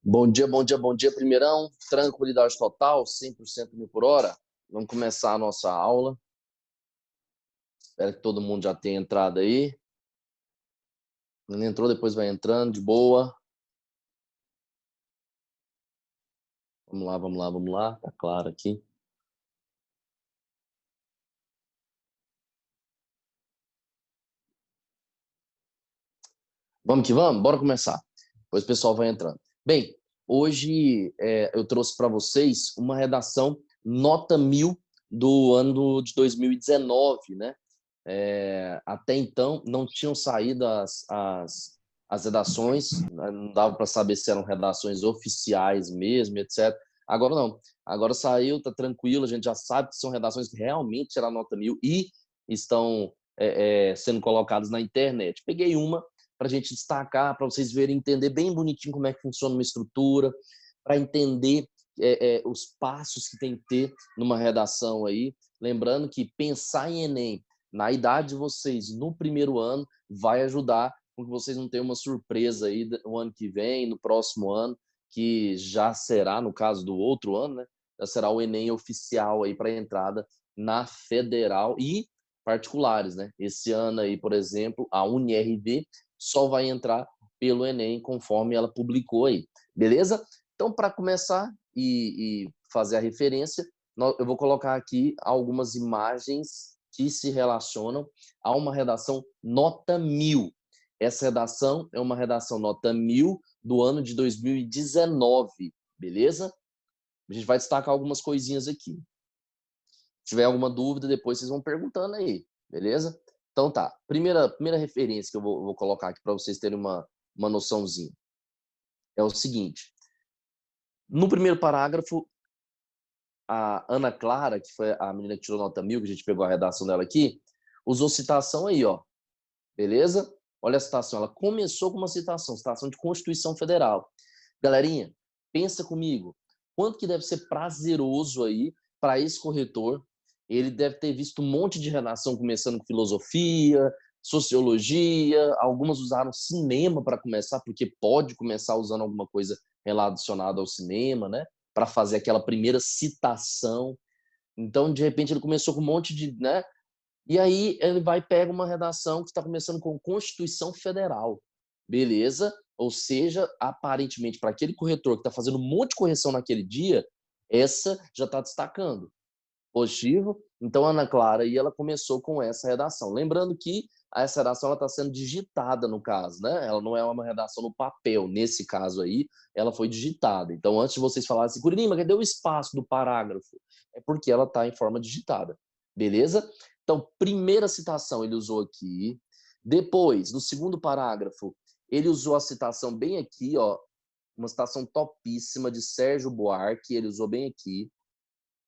Bom dia, bom dia, bom dia, primeirão. Tranquilidade total, 100% mil por hora. Vamos começar a nossa aula. Espero que todo mundo já tenha entrado aí. Não entrou, depois vai entrando, de boa. Vamos lá, vamos lá, vamos lá. Tá claro aqui. Vamos que vamos? Bora começar. Depois o pessoal vai entrando. Bem, hoje eu trouxe para vocês uma redação nota 1000 do ano de 2019, né? Até então não tinham saído as redações, né? Não dava para saber se eram redações oficiais mesmo, etc. Agora não, agora saiu, tá tranquilo, a gente já sabe que são redações que realmente tiraram nota 1000 e estão sendo colocadas na internet. Peguei uma para a gente destacar, para vocês verem, entender bem bonitinho como é que funciona uma estrutura, para entender os passos que tem que ter numa redação aí. Lembrando que pensar em Enem na idade de vocês, no primeiro ano, vai ajudar com que vocês não tenham uma surpresa aí no ano que vem, no próximo ano, que já será, no caso do outro ano, né? Já será o Enem oficial aí para entrada na federal e particulares, né? Esse ano aí, por exemplo, a UniRV só vai entrar pelo Enem conforme ela publicou aí, beleza? Então, para começar e fazer a referência, eu vou colocar aqui algumas imagens que se relacionam a uma redação nota 1000. Essa redação é uma redação nota 1000 do ano de 2019, beleza? A gente vai destacar algumas coisinhas aqui. Se tiver alguma dúvida, depois vocês vão perguntando aí, beleza? Então tá, primeira referência que eu vou colocar aqui para vocês terem uma noçãozinha. É o seguinte, no primeiro parágrafo, a Ana Clara, que foi a menina que tirou nota 1000, que a gente pegou a redação dela aqui, usou citação aí, ó. Beleza? Olha a citação. Ela começou com uma citação de Constituição Federal. Galerinha, pensa comigo. Quanto que deve ser prazeroso aí para esse corretor? Ele deve ter visto um monte de redação começando com filosofia, sociologia, algumas usaram cinema para começar, porque pode começar usando alguma coisa relacionada ao cinema, né? Para fazer aquela primeira citação. Então, de repente, ele começou com um monte de, né? E aí ele vai e pega uma redação que está começando com Constituição Federal. Beleza? Ou seja, aparentemente, para aquele corretor que está fazendo um monte de correção naquele dia, essa já está destacando. Positivo. Então, a Ana Clara aí, ela começou com essa redação. Lembrando que essa redação está sendo digitada, no caso, né? Ela não é uma redação no papel. Nesse caso aí, ela foi digitada. Então, antes de vocês falarem assim, Curirima, cadê o espaço do parágrafo? É porque ela está em forma digitada. Beleza? Então, primeira citação ele usou aqui. Depois, no segundo parágrafo, ele usou a citação bem aqui, ó, uma citação topíssima de Sérgio Buarque, ele usou bem aqui,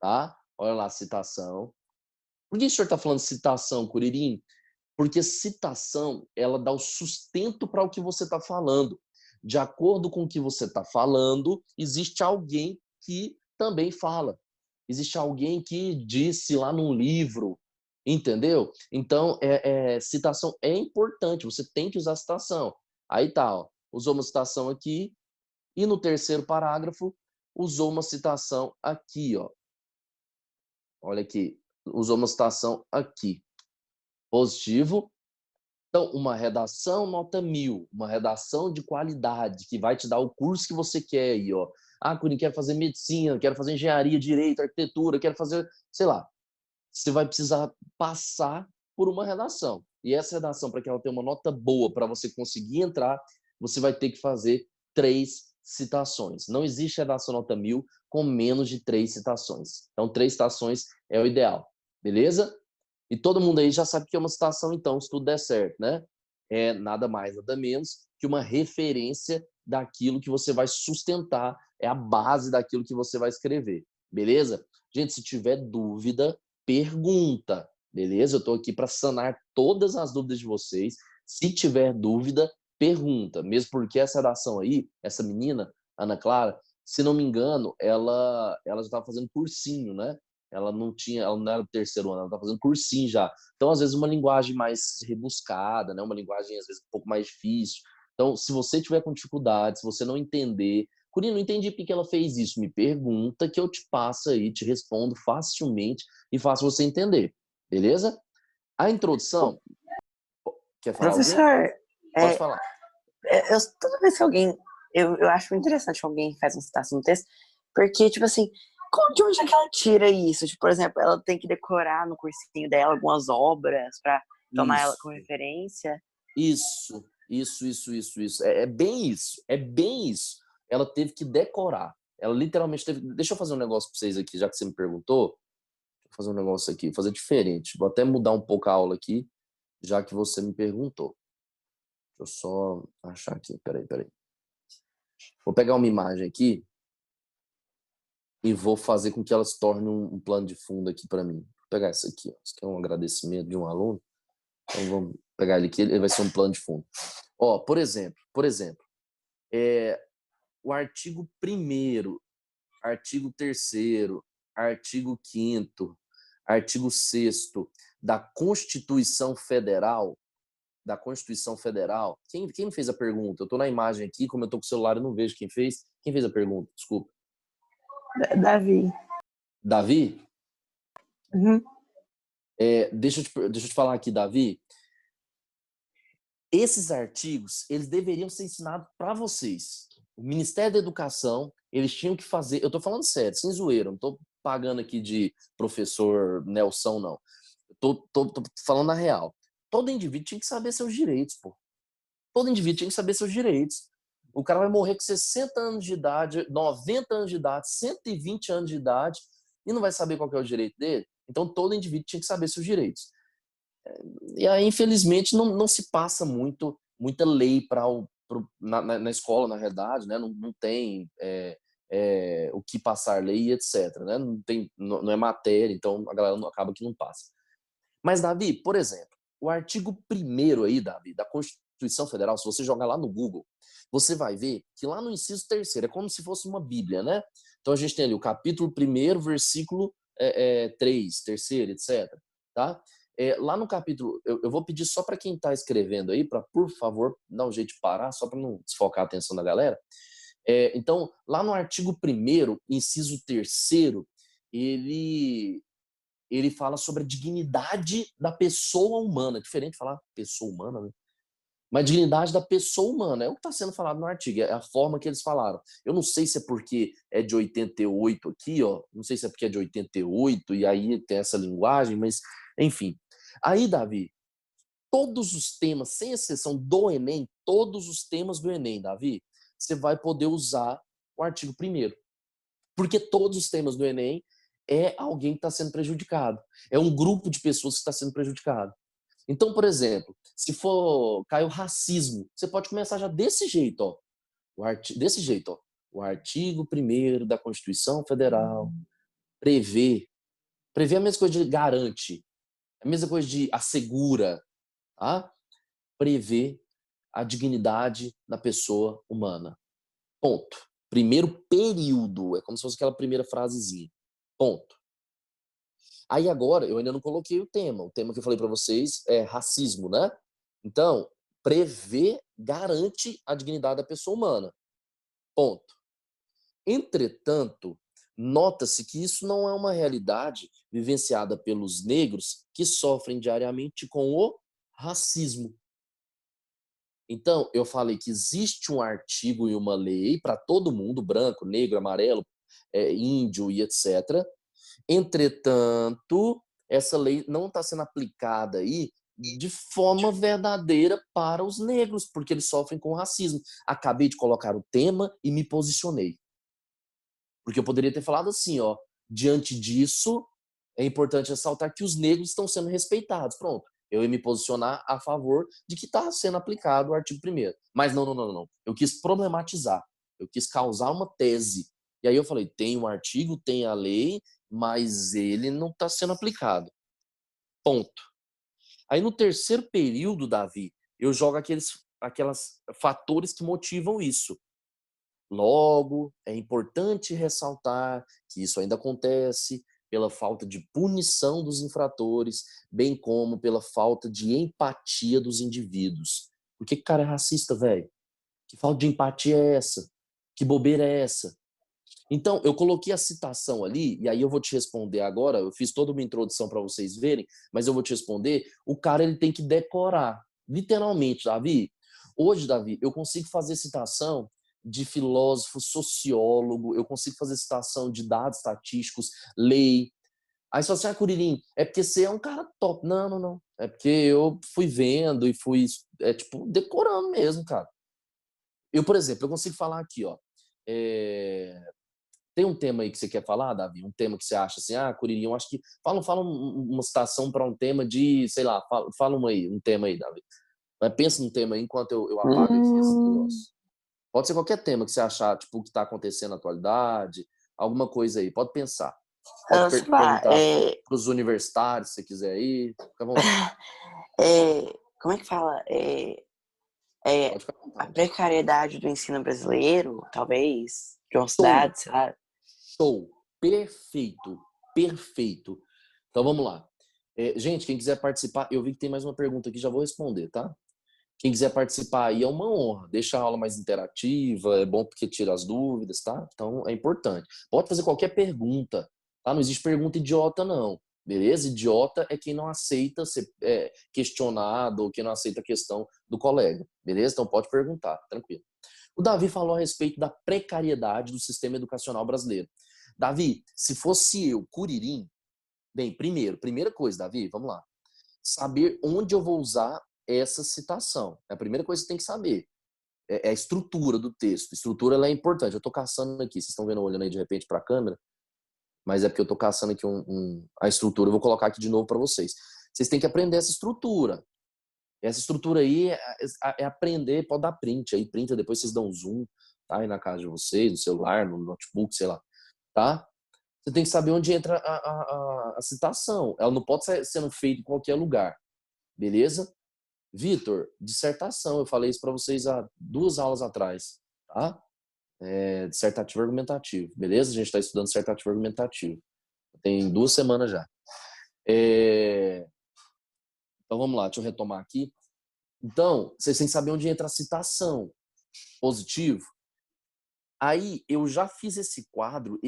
tá? Olha lá a citação. Por que o senhor está falando citação, Curirim? Porque citação, ela dá o sustento para o que você está falando. De acordo com o que você está falando, existe alguém que também fala. Existe alguém que disse lá num livro, entendeu? Então, citação é importante, você tem que usar citação. Aí tá, ó, usou uma citação aqui, e no terceiro parágrafo, usou uma citação aqui, ó. Olha aqui, usou uma citação aqui. Positivo. Então, uma redação nota 1000, uma redação de qualidade, que vai te dar o curso que você quer aí, ó. Ah, Cunha, quero fazer medicina, quero fazer engenharia, direito, arquitetura, quero fazer, sei lá. Você vai precisar passar por uma redação. E essa redação, para que ela tenha uma nota boa, para você conseguir entrar, você vai ter que fazer 3 citações. Não existe redação nota 1000 com menos de 3 citações. Então, 3 citações é o ideal. Beleza? E todo mundo aí já sabe que é uma citação, então, se tudo der certo, né? É nada mais, nada menos que uma referência daquilo que você vai sustentar, é a base daquilo que você vai escrever, beleza? Gente, se tiver dúvida, pergunta, beleza? Eu estou aqui para sanar todas as dúvidas de vocês. Se tiver dúvida, pergunta, mesmo porque essa redação aí, essa menina, Ana Clara, se não me engano, ela já estava fazendo cursinho, né? Ela não era do terceiro ano, ela tá fazendo cursinho já. Então, às vezes, uma linguagem mais rebuscada, né? Uma linguagem, às vezes, um pouco mais difícil. Então, se você tiver com dificuldade, se você não entender, Curi, não entendi por que ela fez isso. Me pergunta que eu te passo aí, te respondo facilmente e faço você entender. Beleza? A introdução... Quer falar algo? Professor, Pode falar. toda vez que alguém. Eu acho interessante alguém faz uma citação no texto, porque, tipo assim, de onde é que ela tira isso? Tipo, por exemplo, ela tem que decorar no cursinho dela algumas obras para tomar ela como Isso. referência. Isso. É bem isso. É bem isso. Ela teve que decorar. Ela literalmente teve. Deixa eu fazer um negócio pra vocês aqui, já que você me perguntou. Deixa eu fazer um negócio aqui, fazer diferente. Vou até mudar um pouco a aula aqui, já que você me perguntou. Deixa eu só achar aqui. Peraí. Vou pegar uma imagem aqui e vou fazer com que ela se torne um plano de fundo aqui para mim. Vou pegar essa aqui. Ó. Isso aqui é um agradecimento de um aluno. Então vamos pegar ele aqui, ele vai ser um plano de fundo. Ó, por exemplo, o artigo 1º, artigo 3º, artigo 5º, artigo 6º da Constituição Federal. Quem fez a pergunta? Eu estou na imagem aqui, como eu estou com o celular, eu não vejo quem fez. Quem fez a pergunta? Desculpa. Davi. Davi? Uhum. Deixa eu te falar aqui, Davi. Esses artigos, eles deveriam ser ensinados para vocês. O Ministério da Educação, eles tinham que fazer... Eu estou falando sério, sem zoeira, não estou pagando aqui de professor Nelson, não. Tô falando a real. Todo indivíduo tinha que saber seus direitos, pô. Todo indivíduo tinha que saber seus direitos. O cara vai morrer com 60 anos de idade, 90 anos de idade, 120 anos de idade e não vai saber qual que é o direito dele? Então todo indivíduo tinha que saber seus direitos. E aí, infelizmente, não se passa muita lei na escola, na realidade, né? Não tem o que passar lei, etc. Né? Não é matéria, então a galera acaba que não passa. Mas, Davi, por exemplo, o artigo 1º aí, Davi, da Constituição Federal, se você jogar lá no Google, você vai ver que lá no inciso 3º é como se fosse uma Bíblia, né? Então a gente tem ali o capítulo 1º, versículo 3, 3º, etc. Tá? Lá no capítulo, eu vou pedir só para quem está escrevendo aí, para, por favor, dar um jeito de parar, só para não desfocar a atenção da galera. Então, lá no artigo 1º, inciso 3º, ele fala sobre a dignidade da pessoa humana. É diferente de falar pessoa humana, né? Mas dignidade da pessoa humana é o que está sendo falado no artigo, é a forma que eles falaram. Eu não sei se é porque é de 88 aqui, ó, não sei se é porque é de 88 e aí tem essa linguagem, mas enfim. Aí, Davi, todos os temas, sem exceção do Enem, todos os temas do Enem, Davi, você vai poder usar o artigo 1º. Porque todos os temas do Enem é alguém que está sendo prejudicado. É um grupo de pessoas que está sendo prejudicado. Então, por exemplo, se for cair o racismo, você pode começar já desse jeito, ó. Desse jeito, ó. O artigo 1º da Constituição Federal prevê a mesma coisa de garante, a mesma coisa de assegura, tá? Prevê a dignidade da pessoa humana. Ponto. Primeiro período, é como se fosse aquela primeira frasezinha. Ponto. Aí agora, eu ainda não coloquei o tema que eu falei para vocês é racismo, né? Então, garante a dignidade da pessoa humana. Ponto. Entretanto, nota-se que isso não é uma realidade vivenciada pelos negros que sofrem diariamente com o racismo. Então, eu falei que existe um artigo e uma lei para todo mundo, branco, negro, amarelo, índio e etc. Entretanto, essa lei não está sendo aplicada aí de forma verdadeira para os negros, porque eles sofrem com racismo. Acabei de colocar o tema e me posicionei. Porque eu poderia ter falado assim, ó, diante disso, é importante ressaltar que os negros estão sendo respeitados. Pronto. Eu ia me posicionar a favor de que está sendo aplicado o artigo 1º. Mas não. Eu quis problematizar. Eu quis causar uma tese. E aí eu falei, tem um artigo, tem a lei, mas ele não está sendo aplicado. Ponto. Aí no terceiro período, Davi, eu jogo aquelas fatores que motivam isso. Logo, é importante ressaltar que isso ainda acontece pela falta de punição dos infratores, bem como pela falta de empatia dos indivíduos. Por que o cara é racista, velho? Que falta de empatia é essa? Que bobeira é essa? Então, eu coloquei a citação ali, e aí eu vou te responder agora. Eu fiz toda uma introdução para vocês verem, mas eu vou te responder. O cara ele tem que decorar, literalmente, Davi. Hoje, Davi, eu consigo fazer citação de filósofo, sociólogo, eu consigo fazer citação de dados estatísticos, lei. Aí você fala assim, Curirim, é porque você é um cara top. Não, não, não. É porque eu fui vendo e fui, tipo, decorando mesmo, cara. Eu, por exemplo, eu consigo falar aqui, ó. É, tem um tema aí que você quer falar, Davi? Um tema que você acha assim, Curirim, eu acho que. Fala uma citação para um tema de, sei lá, fala um tema aí, Davi. Mas pensa num tema aí enquanto eu apago esse Hum, negócio. Pode ser qualquer tema que você achar, tipo, que está acontecendo na atualidade, alguma coisa aí. Pode pensar. Pode sei lá, perguntar para os universitários, se você quiser aí. Fica à vontade. como é que fala? É, Pode ficar à a vontade. precariedade do ensino brasileiro, talvez, de uma Show, cidade, sei lá. show. Perfeito, perfeito. Então vamos lá. Gente, quem quiser participar, eu vi que tem mais uma pergunta aqui, já vou responder, tá? Quem quiser participar aí é uma honra. Deixa a aula mais interativa, é bom porque tira as dúvidas, tá? Então é importante. Pode fazer qualquer pergunta, tá? Não existe pergunta idiota, não. Beleza? Idiota é quem não aceita ser questionado ou quem não aceita a questão do colega. Beleza? Então pode perguntar, tranquilo. O Davi falou a respeito da precariedade do sistema educacional brasileiro. Davi, se fosse eu, Curirim, bem, primeira coisa, Davi, vamos lá. Saber onde eu vou usar essa citação. É a primeira coisa que você tem que saber. É a estrutura do texto. A estrutura ela é importante. Eu estou caçando aqui, vocês estão vendo, olhando aí de repente para a câmera, mas é porque eu estou caçando aqui a estrutura. Eu vou colocar aqui de novo para vocês. Vocês têm que aprender essa estrutura. Essa estrutura aí é aprender, pode dar print aí, printa, depois vocês dão um zoom, tá? Aí na casa de vocês, no celular, no notebook, sei lá, tá? Você tem que saber onde entra a citação. Ela não pode ser sendo feita em qualquer lugar, beleza? Vitor, dissertação, eu falei isso para vocês há 2 aulas atrás, tá? Dissertativo argumentativo, beleza? A gente está estudando dissertativo argumentativo. Tem 2 semanas já. Então vamos lá, deixa eu retomar aqui. Então, vocês têm que saber onde entra a citação. Positivo. Aí eu já fiz esse quadro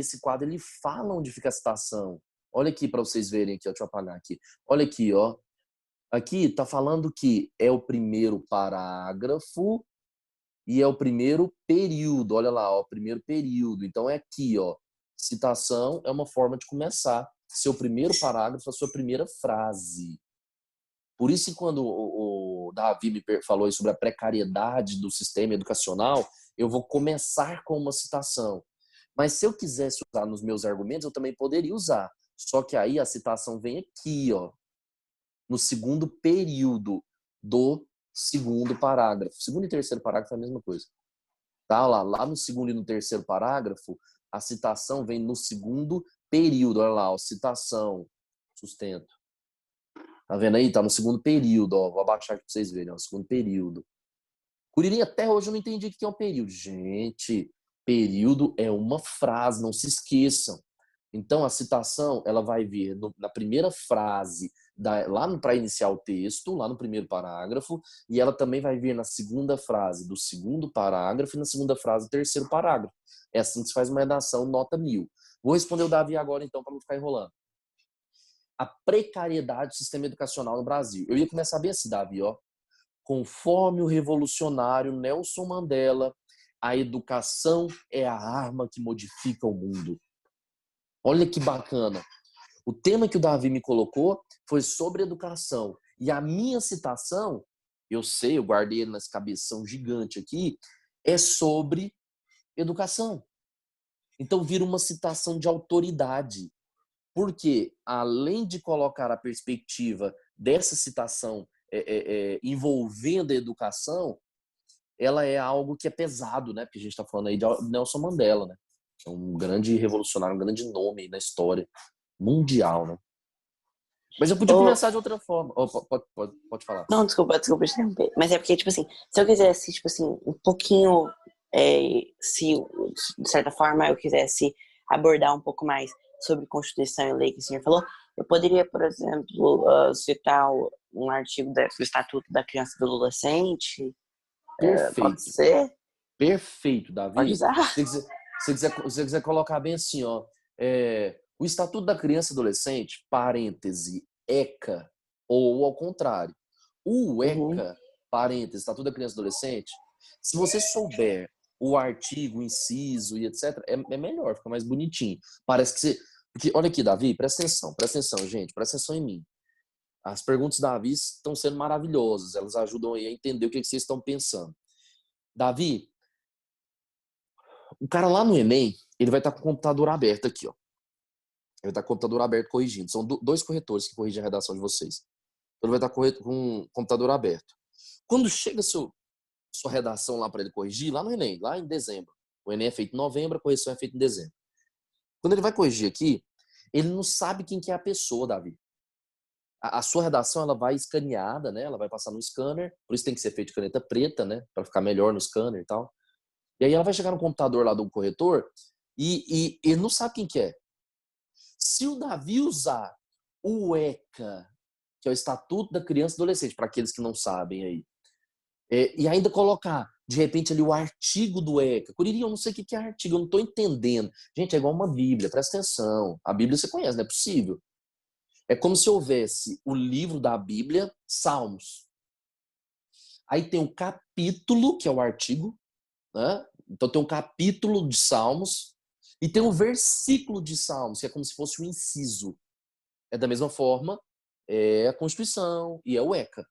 ele fala onde fica a citação. Olha aqui para vocês verem aqui, ó, deixa eu apagar aqui. Olha aqui, ó. Aqui tá falando que é o primeiro parágrafo e é o primeiro período. Olha lá, ó, primeiro período. Então é aqui, ó. Citação é uma forma de começar. Seu primeiro parágrafo, a sua primeira frase. Por isso que quando o Davi me falou aí sobre a precariedade do sistema educacional, eu vou começar com uma citação. Mas se eu quisesse usar nos meus argumentos, eu também poderia usar. Só que aí a citação vem aqui, ó, no segundo período do segundo parágrafo. Segundo e terceiro parágrafo é a mesma coisa. Tá lá no segundo e no terceiro parágrafo, a citação vem no segundo período. Olha lá, ó, citação, sustento. Tá vendo aí? Tá no segundo período, ó. Vou abaixar aqui pra vocês verem, ó. Segundo período. Curirim, até hoje eu não entendi o que é um período. Gente, período é uma frase, não se esqueçam. Então, a citação, ela vai vir na primeira frase, lá para iniciar o texto, lá no primeiro parágrafo, e ela também vai vir na segunda frase do segundo parágrafo e na segunda frase do terceiro parágrafo. É assim que se faz uma redação nota 1000. Vou responder o Davi agora, então, para não ficar enrolando. A precariedade do sistema educacional no Brasil. Eu ia começar bem assim, Davi, ó. Conforme o revolucionário Nelson Mandela, a educação é a arma que modifica o mundo. Olha que bacana. O tema que o Davi me colocou foi sobre educação. E a minha citação, eu sei, eu guardei ele nesse cabeção gigante aqui, é sobre educação. Então vira uma citação de autoridade. Porque, além de colocar a perspectiva dessa citação envolvendo a educação, ela é algo que é pesado, né? Porque a gente está falando aí de Nelson Mandela, né? É um grande revolucionário, um grande nome na história mundial, né? Mas eu podia Ou, começar de outra forma. Oh, pode falar. não, desculpa te interromper. Mas é porque, tipo assim, se eu quisesse, tipo assim, um pouquinho, se de certa forma eu quisesse abordar um pouco mais sobre Constituição e lei que o senhor falou, eu poderia, por exemplo, citar um artigo do Estatuto da Criança e do Adolescente, pode Perfeito. ser? Perfeito, Pode Davi. usar. Se você quiser colocar bem assim, ó, o Estatuto da Criança e Adolescente, parêntese, ECA, ou ao contrário. O Uhum. ECA, parêntese, Estatuto da Criança e Adolescente, se você souber o artigo, o inciso e etc., é melhor, fica mais bonitinho. Parece que você... Porque, olha aqui, Davi, presta atenção, gente, presta atenção em mim. As perguntas da Davi estão sendo maravilhosas, elas ajudam aí a entender o que vocês estão pensando. Davi, o cara lá no Enem, ele vai estar com o computador aberto aqui, ó. Ele vai estar com o computador aberto corrigindo. São dois corretores que corrigem a redação de vocês. Então ele vai estar com o computador aberto. Quando chega sua redação lá para ele corrigir, lá no Enem, lá em dezembro. O Enem é feito em novembro, a correção é feita em dezembro. Quando ele vai corrigir aqui, ele não sabe quem que é a pessoa, Davi. A sua redação ela vai escaneada, né? Ela vai passar no scanner, por isso tem que ser feito de caneta preta, né? Para ficar melhor no scanner e tal. E aí ela vai chegar no computador lá do corretor e ele não sabe quem que é. Se o Davi usar o ECA, que é o Estatuto da Criança e Adolescente, para aqueles que não sabem aí, e ainda colocar, de repente, ali o artigo do ECA. Curirim, eu não sei o que é artigo, eu não estou entendendo. Gente, é igual uma Bíblia, presta atenção. A Bíblia você conhece, não é possível. É como se houvesse o livro da Bíblia, Salmos. Aí tem um capítulo, que é o artigo, né? Então tem um capítulo de Salmos e tem um versículo de Salmos, que é como se fosse um inciso. É da mesma forma, é a Constituição e é o ECA.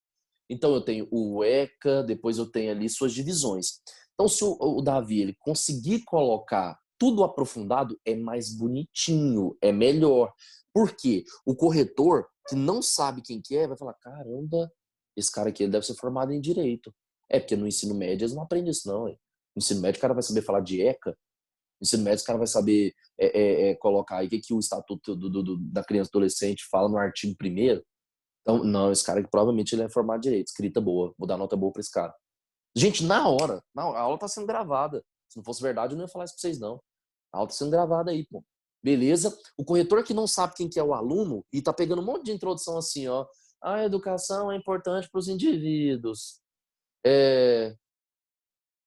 Então eu tenho o ECA, depois eu tenho ali suas divisões. Então se o Davi ele conseguir colocar tudo aprofundado, é mais bonitinho, é melhor. Por quê? O corretor que não sabe quem que é, vai falar, caramba, esse cara aqui ele deve ser formado em Direito. É, porque no ensino médio eles não aprendem isso não. Hein? No ensino médio o cara vai saber falar de ECA, no ensino médio o cara vai saber colocar aí o que o Estatuto da Criança e Adolescente fala no artigo 1º. Então, não, esse cara que provavelmente ele é formado em Direito, escrita boa, vou dar nota boa pra esse cara. Gente, a aula tá sendo gravada. Se não fosse verdade, eu não ia falar isso pra vocês, não. A aula tá sendo gravada aí, pô. Beleza? O corretor que não sabe quem que é o aluno e tá pegando um monte de introdução assim, ó. A educação é importante para os indivíduos.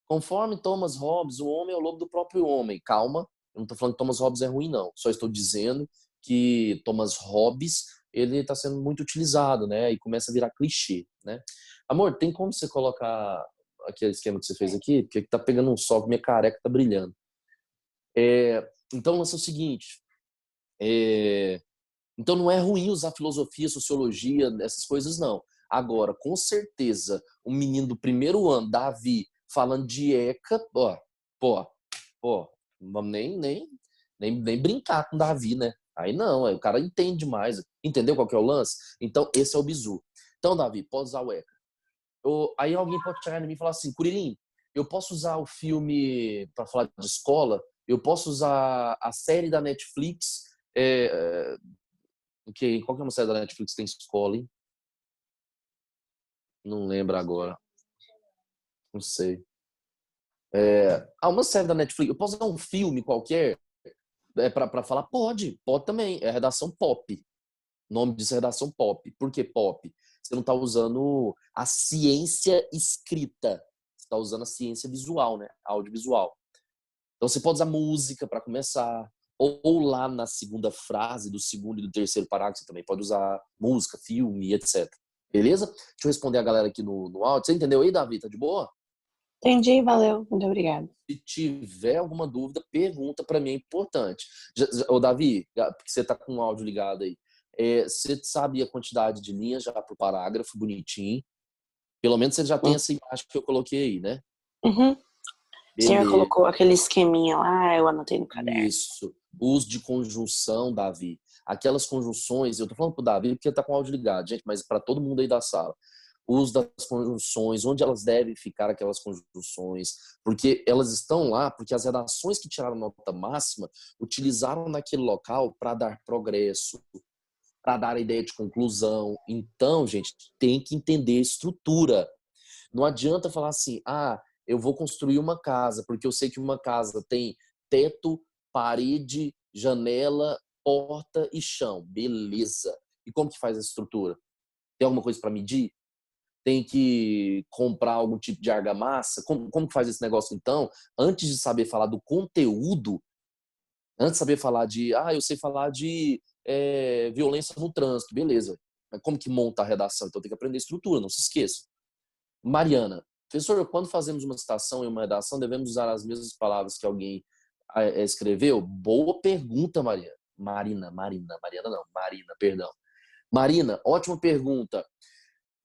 Conforme Thomas Hobbes, o homem é o lobo do próprio homem. Calma, eu não tô falando que Thomas Hobbes é ruim, não. Só estou dizendo que Thomas Hobbes, ele está sendo muito utilizado, né? E começa a virar clichê, né? Amor, tem como você colocar aquele esquema que você fez aqui? Porque tá pegando um sol, minha careca tá brilhando. Então, lança o seguinte. Então, não é ruim usar filosofia, sociologia, essas coisas, não. Agora, com certeza, o menino do 1º ano, Davi, falando de ECA, ó, pô, não vamos nem brincar com Davi, né? Aí não, aí o cara entende demais. Entendeu qual que é o lance? Então, esse é o bizu. Então, Davi, pode usar o ECA. Aí alguém pode chegar em mim e falar assim, Curirim, eu posso usar o filme para falar de escola? Eu posso usar a série da Netflix? Qual que é uma série da Netflix que tem escola, hein? Não lembro agora. Não sei. Uma série da Netflix. Eu posso usar um filme qualquer pra falar? Pode também. É redação pop. O nome disso é redação pop. Por que pop? Você não tá usando a ciência escrita. Você tá usando a ciência visual, né? Audiovisual. Então você pode usar música para começar. Ou lá na segunda frase do segundo e do terceiro parágrafo, você também pode usar música, filme, etc. Beleza? Deixa eu responder a galera aqui no áudio. Você entendeu aí, Davi? Tá de boa? Entendi, valeu. Muito obrigada. Se tiver alguma dúvida, pergunta para mim, é importante. Ô, Davi, porque você tá com o áudio ligado aí. Você sabe a quantidade de linhas já pro parágrafo, bonitinho. Pelo menos você já tem essa imagem que eu coloquei aí, né? Uhum. O senhor Beleza. colocou aquele esqueminha lá, eu anotei no caderno. Isso. Uso de conjunção, Davi. Aquelas conjunções, eu tô falando pro Davi porque ele tá com o áudio ligado, gente, mas para todo mundo aí da sala. O uso das conjunções, onde elas devem ficar aquelas conjunções, porque elas estão lá, porque as redações que tiraram nota máxima utilizaram naquele local para dar progresso, para dar a ideia de conclusão. Então, gente, tem que entender a estrutura. Não adianta falar assim, eu vou construir uma casa, porque eu sei que uma casa tem teto, parede, janela, porta e chão. Beleza. E como que faz a estrutura? Tem alguma coisa para medir? tem que comprar algum tipo de argamassa? Como que faz esse negócio, então? Antes de saber falar do conteúdo, antes de saber falar eu sei falar de violência no trânsito, beleza. Mas como que monta a redação? Então tem que aprender estrutura, não se esqueça. Mariana, professor, quando fazemos uma citação em uma redação, devemos usar as mesmas palavras que alguém escreveu? Boa pergunta, Mariana. Mariana não, Marina, perdão. Marina, ótima pergunta.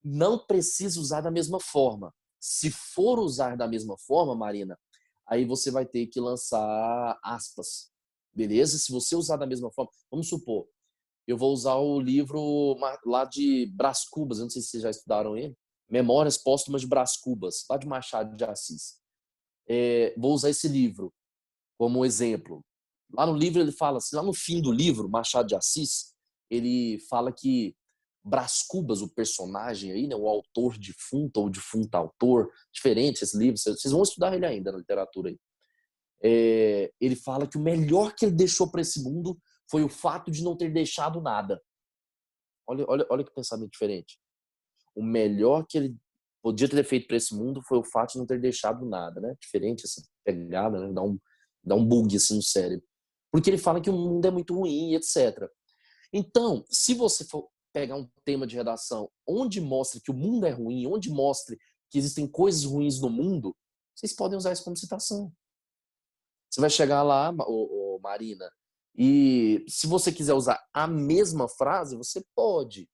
Não precisa usar da mesma forma. Se for usar da mesma forma, Marina, aí você vai ter que lançar aspas. Beleza? Se você usar da mesma forma, vamos supor, eu vou usar o livro lá de Brás Cubas, eu não sei se vocês já estudaram ele, Memórias Póstumas de Brás Cubas, lá de Machado de Assis. Vou usar esse livro como exemplo. Lá no livro ele fala assim, lá no fim do livro, Machado de Assis, ele fala que Brás Cubas, o personagem aí, né, o autor defunto ou defunto autor, diferente esse livro, vocês vão estudar ele ainda na literatura aí. Ele fala que o melhor que ele deixou para esse mundo foi o fato de não ter deixado nada. Olha que pensamento diferente. O melhor que ele podia ter feito para esse mundo foi o fato de não ter deixado nada, né? Diferente essa pegada, né? Dá um bug assim no cérebro. Porque ele fala que o mundo é muito ruim, etc. Então, se você for pegar um tema de redação onde mostra que o mundo é ruim, onde mostre que existem coisas ruins no mundo, vocês podem usar isso como citação. Você vai chegar lá, Marina, e se você quiser usar a mesma frase, você pode.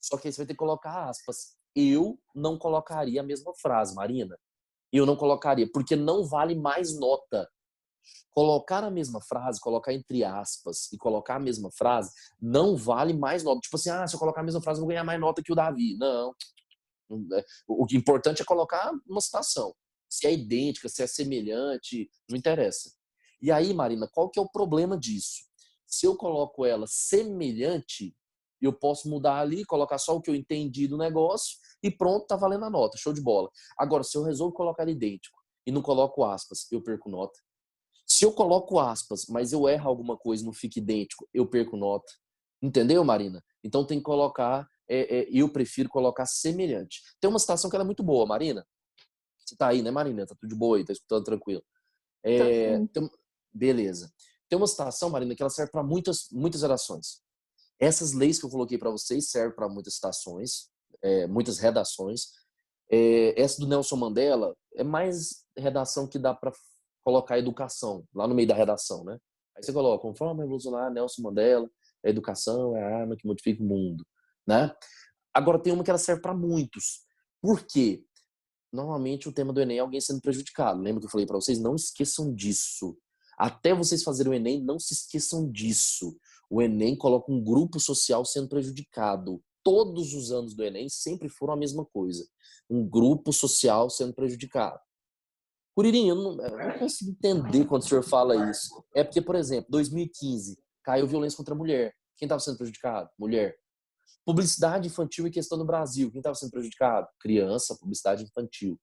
Só que aí você vai ter que colocar aspas. Eu não colocaria a mesma frase, Marina. Eu não colocaria, porque não vale mais nota. Colocar a mesma frase, colocar entre aspas e colocar a mesma frase, não vale mais nota. Tipo assim, se eu colocar a mesma frase, eu vou ganhar mais nota que o Davi. Não. O que é importante é colocar uma citação. Se é idêntica, se é semelhante, não interessa. E aí, Marina, qual que é o problema disso? Se eu coloco ela semelhante, eu posso mudar ali, colocar só o que eu entendi do negócio e pronto, tá valendo a nota, show de bola. Agora, se eu resolvo colocar idêntico e não coloco aspas, eu perco nota. Se eu coloco aspas, mas eu erro alguma coisa e não fica idêntico, eu perco nota. Entendeu, Marina? Então tem que colocar, eu prefiro colocar semelhante. Tem uma citação que ela é muito boa, Marina. Você tá aí, né, Marina? Tá tudo de boa aí, tá escutando tranquilo. Tô sim. Beleza. Tem uma citação, Marina, que ela serve para muitas orações. Essas leis que eu coloquei para vocês servem para muitas citações, muitas redações. Essa do Nelson Mandela é mais redação que dá para colocar educação lá no meio da redação, né? Aí você coloca, conforme revolucionário Nelson Mandela, a educação é a arma que modifica o mundo, né? Agora tem uma que ela serve para muitos. Por quê? Normalmente o tema do Enem é alguém sendo prejudicado. Lembra que eu falei para vocês? Não esqueçam disso. Até vocês fazerem o Enem, não se esqueçam disso. O Enem coloca um grupo social sendo prejudicado. Todos os anos do Enem sempre foram a mesma coisa. Um grupo social sendo prejudicado. Curirinho, eu não consigo entender quando o senhor fala isso. É porque, por exemplo, 2015, caiu violência contra a mulher. Quem estava sendo prejudicado? Mulher. Publicidade infantil e questão no Brasil. Quem estava sendo prejudicado? Criança, publicidade infantil.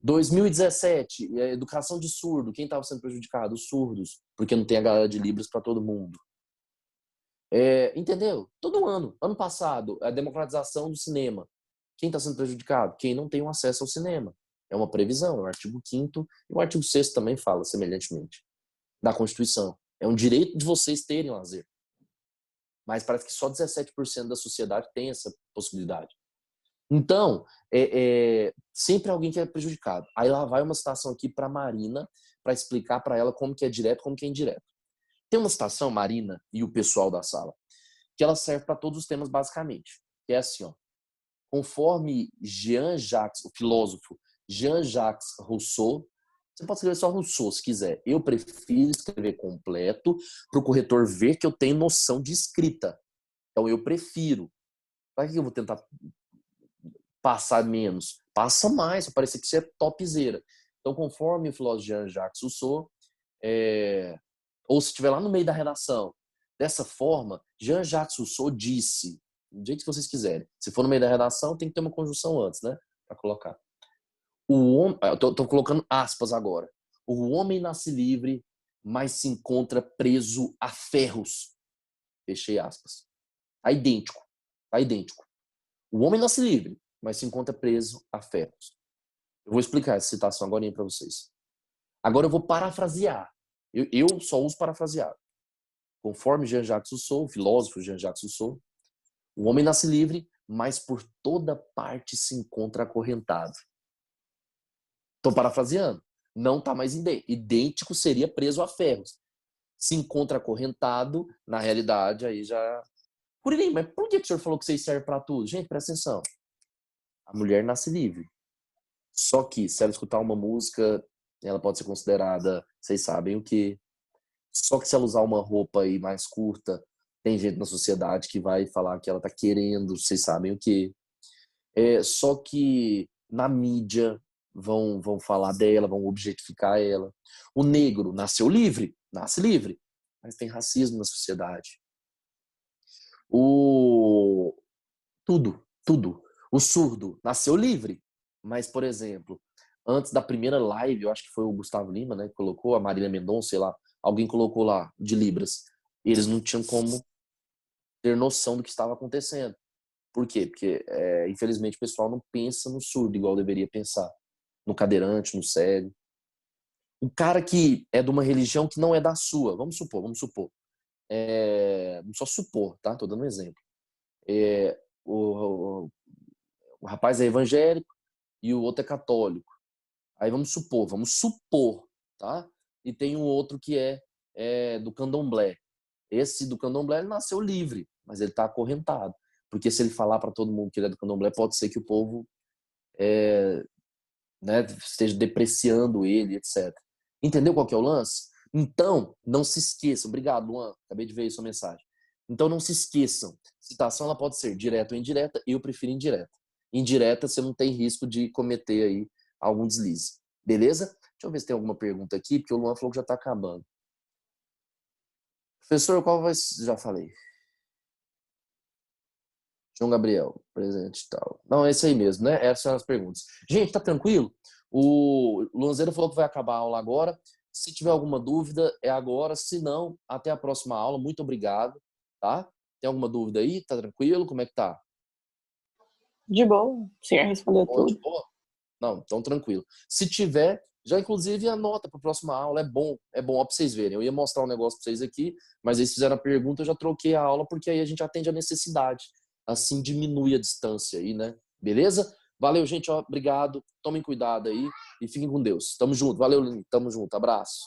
2017, educação de surdo. Quem estava sendo prejudicado? Os surdos, porque não tem a galera de Libras para todo mundo. Entendeu? Todo ano. Ano passado, a democratização do cinema. Quem está sendo prejudicado? Quem não tem um acesso ao cinema. É uma previsão, é o artigo 5º e o artigo 6º também fala semelhantemente da Constituição. É um direito de vocês terem lazer. Mas parece que só 17% da sociedade tem essa possibilidade. Então, sempre alguém que é prejudicado. Aí lá vai uma citação aqui para Marina, para explicar para ela como que é direto, como que é indireto. Tem uma citação, Marina e o pessoal da sala, que ela serve para todos os temas basicamente. Que é assim, ó. Conforme Jean-Jacques, o filósofo Jean-Jacques Rousseau, você pode escrever só Rousseau se quiser. Eu prefiro escrever completo para o corretor ver que eu tenho noção de escrita. Então eu prefiro. Para que eu vou tentar passar menos? Passa mais, para parecer que você é topzera. Então, conforme o filósofo Jean-Jacques Rousseau, ou se estiver lá no meio da redação, dessa forma, Jean-Jacques Rousseau disse, do jeito que vocês quiserem. Se for no meio da redação, tem que ter uma conjunção antes, né? Para colocar. Eu tô colocando aspas agora. O homem nasce livre, mas se encontra preso a ferros. Fechei aspas. Tá idêntico. Tá idêntico. O homem nasce livre, mas se encontra preso a ferros. Eu vou explicar essa citação agora para vocês. Agora eu vou parafrasear. Eu só uso parafrasear. Conforme Jean-Jacques Rousseau, o filósofo Jean-Jacques Rousseau, o homem nasce livre, mas por toda parte se encontra acorrentado. Estou parafraseando. Não está mais idêntico, seria preso a ferros. Se encontra acorrentado, na realidade, aí já... Curirim, mas por que o senhor falou que vocês servem para tudo? Gente, presta atenção. A mulher nasce livre. Só que, se ela escutar uma música, ela pode ser considerada, vocês sabem o que. Só que se ela usar uma roupa aí mais curta, tem gente na sociedade que vai falar que ela tá querendo, vocês sabem o que. Só que na mídia vão falar dela, vão objetificar ela. O negro nasceu livre, nasce livre, mas tem racismo na sociedade. Tudo. O surdo nasceu livre, mas, por exemplo, antes da primeira live, eu acho que foi o Gustavo Lima, né, que colocou, a Marília Mendonça, sei lá, alguém colocou lá, de Libras. Eles não tinham como ter noção do que estava acontecendo. Por quê? Porque, infelizmente, o pessoal não pensa no surdo igual deveria pensar. No cadeirante, no cego. O cara que é de uma religião que não é da sua, vamos supor. Vamos só supor, tá? Tô dando um exemplo. O rapaz é evangélico e o outro é católico. Aí vamos supor, tá? E tem um outro que é do candomblé. Esse do candomblé ele nasceu livre, mas ele está acorrentado. Porque se ele falar para todo mundo que ele é do candomblé, pode ser que o povo esteja depreciando ele, etc. Entendeu qual que é o lance? Então, não se esqueçam. Obrigado, Luan. Acabei de ver aí sua mensagem. Então, não se esqueçam. Citação ela pode ser direta ou indireta. Eu prefiro indireta. Indireta, você não tem risco de cometer aí algum deslize. Beleza? Deixa eu ver se tem alguma pergunta aqui, porque o Luan falou que já está acabando. Professor, qual vai... Já falei. João Gabriel, presente e tal. Não, é isso aí mesmo, né? Essas são as perguntas. Gente, tá tranquilo? O Luanzeiro falou que vai acabar a aula agora. Se tiver alguma dúvida, é agora. Se não, até a próxima aula. Muito obrigado, tá? Tem alguma dúvida aí? Tá tranquilo? Como é que tá? De boa, o senhor respondeu Boa, de tudo. boa? Não, então tranquilo. Se tiver, já inclusive anota para a próxima aula. É bom ó, para vocês verem. Eu ia mostrar um negócio para vocês aqui, mas eles fizeram a pergunta, eu já troquei a aula, porque aí a gente atende a necessidade. Assim diminui a distância aí, né? Beleza? Valeu, gente. Ó, obrigado. Tomem cuidado aí e fiquem com Deus. Tamo junto. Valeu, Lini. Tamo junto. Abraço.